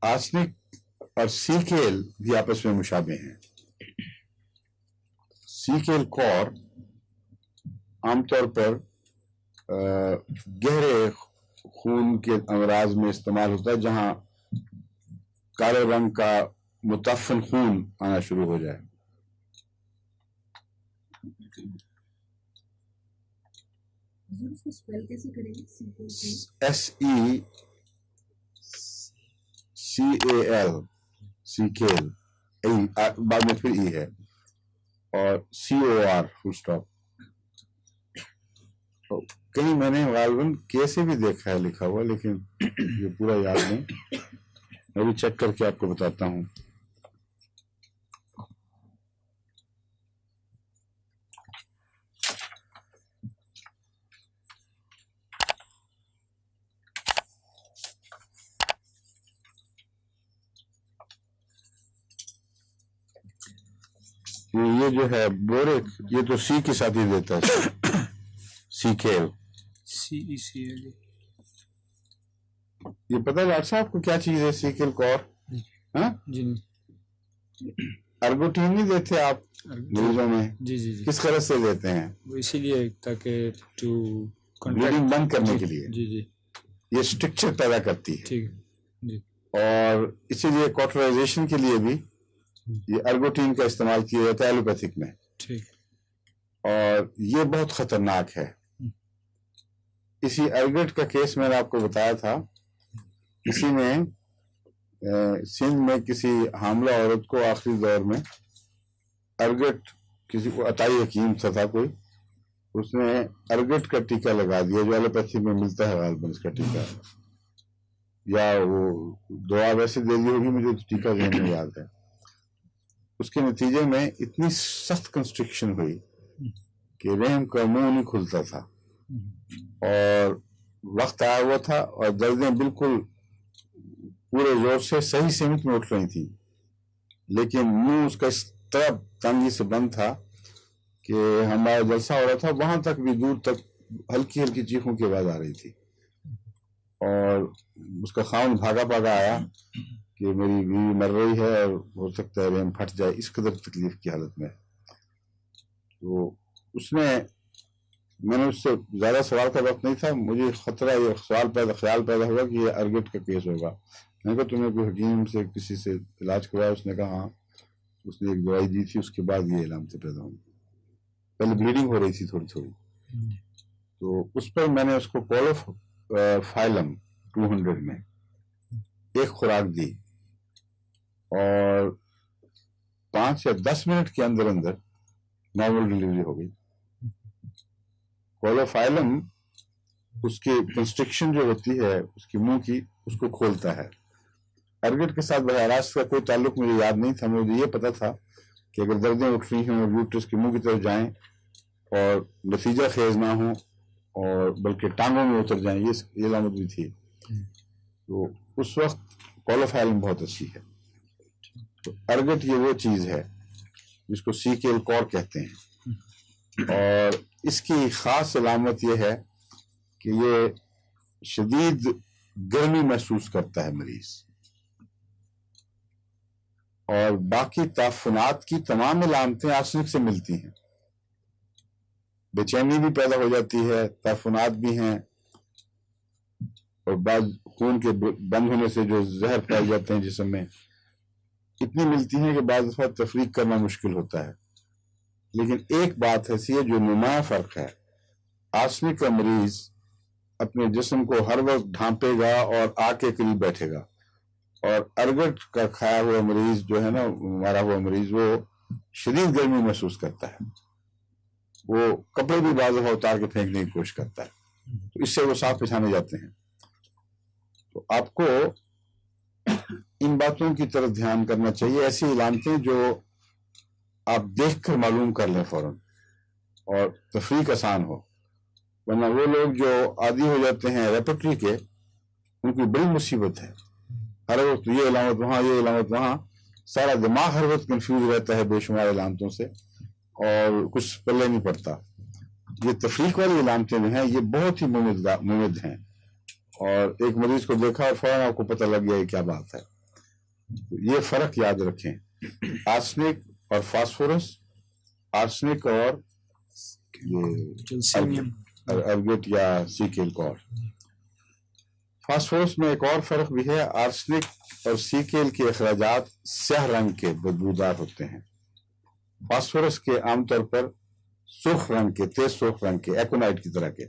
Arsenic और सीकेल भी आपस में मुशाबे हैं। सीकेल कॉर आमतौर पर गहरे खून के अमराज में इस्तेमाल होता है, जहां काले रंग का मुतफ़न खून आना शुरू हो जाए। SECAL, सीकेल, बाद में फिर ई है, और COR फुल स्टॉप। तो कहीं मैंने गालिबन कैसे भी देखा है लिखा हुआ, लेकिन ये पूरा याद नहीं। मैं भी चेक करके आपको बताता हूँ। ये जो है बोरिक, ये तो सी के साथ ही देता है, सीकेल, CECL। ये पता है डॉक्टर साहब को क्या चीज है सीकेल कॉर? हाँ जी अर्गोटीन नहीं देते आप मरीजों में? जी जी जी, किस गरज से देते हैं? वो इसीलिए ताकि टू ब्लीडिंग बंद करने के लिए। जी जी, ये स्ट्रक्चर पैदा करती है, ठीक है जी। और इसीलिए कॉटराइजेशन के लिए भी ये अर्गोटीन का इस्तेमाल किया जाता है एलोपैथिक में, ठीक। और ये बहुत खतरनाक है। इसी अर्गट का केस मैंने आपको बताया था। किसी ने सिंध में किसी हामला औरत को आखिरी दौर में अर्गट, किसी को अताई हकीम था कोई, उसने अर्गट का टीका लगा दिया, जो एलोपैथी में मिलता है गालिबन इसका टीका, या वो दवा वैसे दे दी होगी, मुझे तो टीका देने में याद है। उसके नतीजे में इतनी सख्त कंस्ट्रिक्शन हुई कि रहम का मुंह नहीं खुलता था, और वक्त आया हुआ था, और दर्दें बिल्कुल पूरे जोर से सही सीमित में उठ रही थी, लेकिन मुंह उसका इस तरह तंगी से बंद था कि हमारा जलसा हो रहा था, वहां तक भी दूर तक हल्की हल्की चीखों की आवाज आ रही थी। और उसका खाउन भागा भागा आया कि मेरी बीवी मर रही है और हो सकता है रहम फट जाए, इस कदर तकलीफ की हालत में। तो उसने, मैंने उससे ज्यादा सवाल का वक्त नहीं था, मुझे खतरा, ये ख्याल पैदा हुआ कि ये अर्गट का केस होगा। मैंने कहा तुम्हें कोई हकीम से किसी से इलाज करवाया? उसने कहा हाँ, उसने एक दवाई दी थी, उसके बाद ये इलामतें पैदा हुई। पहले ब्लीडिंग हो रही थी थोड़ी थोड़ी, तो उस पर मैंने उसको कोलोफाइलम 200 में एक खुराक दी, और 5 या 10 मिनट के अंदर अंदर नॉर्मल डिलीवरी हो गई। कोलोफाइलम उसकी कंस्ट्रिक्शन जो होती है उसकी मुंह की, उसको खोलता है। अर्गट के साथ बराह रास्त का कोई ताल्लुक मुझे याद नहीं था। मुझे ये पता था कि अगर दर्दें उठ रही हों, यूट्रस के मुंह की तरफ जाएं और नतीजा खेज ना हो, और बल्कि टांगों में उतर जाएं, ये अलामत भी थी। तो उस वक्त कोलोफाइलम बहुत अच्छी है। तो अर्गट ये वो चीज है जिसको सीकेल कॉर कहते हैं, और इसकी खास अलामत यह है कि ये शदीद गर्मी महसूस करता है मरीज, और बाकी ताफुनात की तमाम अलामतें आर्सेनिक से मिलती हैं। बेचैनी भी पैदा हो जाती है, ताफुनात भी हैं, और बाद खून के बंद होने से जो जहर फैल जाते हैं जिस्म में, इतनी मिलती हैं कि बाद दफा तफरीक करना मुश्किल होता है। लेकिन एक बात ऐसी है जो नुमाया फर्क है, आर्सेनिक का मरीज अपने जिस्म को हर वक्त ढांपेगा और आग के करीब बैठेगा, और अर्गट का खाया हुआ मरीज जो है ना, मारा हुआ मरीज, वो शदीद गर्मी महसूस करता है, वो कपड़े भी बाज़ दफा उतार के फेंकने की कोशिश करता है, तो इससे वो साफ पहचाने जाते हैं। तो आपको इन बातों की तरफ ध्यान करना चाहिए, ऐसी इलामतें जो आप देख कर मालूम कर लें फौरन, और तफरीक आसान हो। वरना वो लोग जो आदी हो जाते हैं रेपर्टरी के, उनकी बड़ी मुसीबत है। हर वक्त ये इलामत वहाँ, ये इलामत वहाँ, सारा दिमाग हर वक्त कंफ्यूज रहता है बेशुमार इलामतों से, और कुछ पल्ले नहीं पड़ता। ये तफरीक वाली इलामतें जो हैं, ये बहुत ही मुमिद हैं, और एक मरीज को देखा और फौरन आपको पता लग गया ये क्या बात है। یہ فرق یاد رکھیں، آرسنک اور فاسفورس، آرسنک اور جلسیمیم ارگٹ یا سیکل کور۔ فاسفورس میں ایک اور فرق بھی ہے، آرسنک اور سیکل کے اخراجات سیاہ رنگ کے بدبودار ہوتے ہیں، فاسفورس کے عام طور پر سرخ رنگ کے، تیز سرخ رنگ کے، ایکونائٹ کی طرح کے۔